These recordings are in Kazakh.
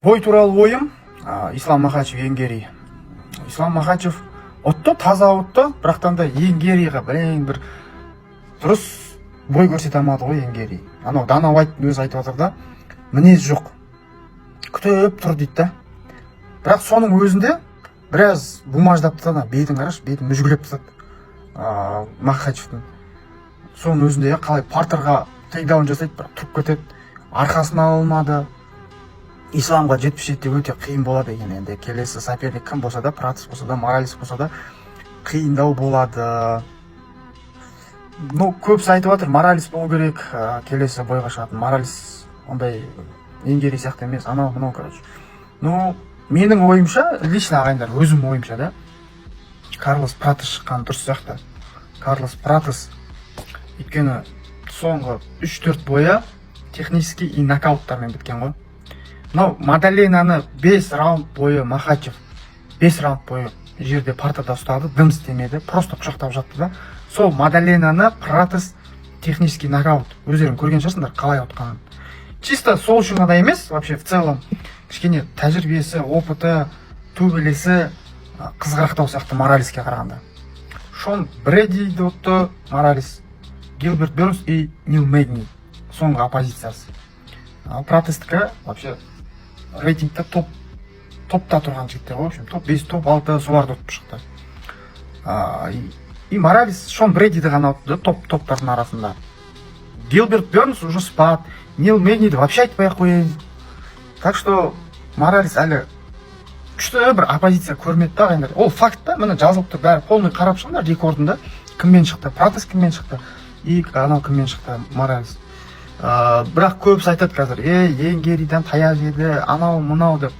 Бой туралы ойым, Ислам Махачев Енгерий. Ислам Махачев отто, таза отто, бірақтан да Енгерийға бір дұрыс бой көрсете алмады ғой Енгерий. Анау Дана Уайт өзі айтып отыр да, мінез жоқ. Күтіп тұр дейді да. Бірақ соның өзінде біраз бумаждап тастады, бетін қараш, бетін мүжгілеп тастады Махачевтің. Соның өзінде қалай партерға тейкдаун жасайды, бірақ тұрып кетеді, арқасын ала алмады. Исламға 77-те өте қиын болады екен. Енді келесі соперник кім болса да, Пратос болса да, Моралес болса да қиындау болады. Көбісі айтып отыр, Моралес болу керек, келесі бойға шығатын. Моралес ондай Енгерий сияқты емес, анау мынау короче. Менің ойымша, лично ағайындар, өзім ойымша да, Карлос Пратос шыққан дұрыс сияқты. Карлос Пратос өйткені соңғы 3-4 бойы технически и нокауттармен біткен ғой. Мадалинаны 5 раунд бойы Махачев 5 раунд бойы жерде партада ұстады, дым істемеді, просто құшақтап жатты да. Сол Мадалинаны Пратос технический нокаут. Өздерің көрген шығарсыңдар қалай отқанын. Чисто сол үшін ғана емес, вообще в целом кішкене тәжірибесі, опыты, төбелесі қызғырақтау сияқты Моралеске қарағанда. Шон Брэдиді ұтты Моралес, Гилберт Бернс и Нил Мэдни соңғы оппозициясы. Пратостікі вообще рейтингте топта тұрған жігіттер ғой, топ 5, топ 6 соларды ұтып шықты. И Моралес Шон Брэдиді ғана ұтты топтардың арасында. Гилберт Бернс уже спад, Нил Мэдниді вообще айтпай қойын. Так что Моралес әлі күшті бір оппозиция көрмеді да ағайындар. Ол факт та, міне жазылып тұр, бәрі полный қарап шығыңдар рекордында. Кіммен шықты? Пратос кіммен шықты? И анау кіммен шықты? Моралес. Бірақ көбісі айтады қазір, Енгерийден таяқ жеді, анау мынау деп.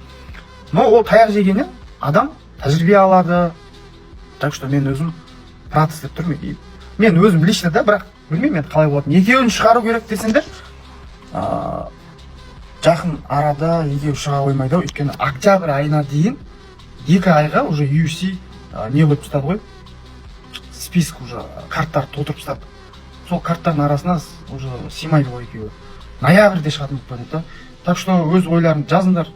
Ол таяқ жегеннен адам тәжірибе алады. Так что мен өзім Пратос деп тұрмын. Мен өзім лично да, бірақ білмеймін мен қалай болатын. Екеуін шығару керек десеңдер, жақын арада екеуі шыға қоймайды. Өйткені октябрь айына дейін 2 айға уже UFC не қойып тастады ғой. Список уже карттар толтырып тастады. Сол карттардың арасына уже сыймайды ғой екеуі. Ноябрьде шығатын болып кетеді. Так что өз ойларын жазыңдар.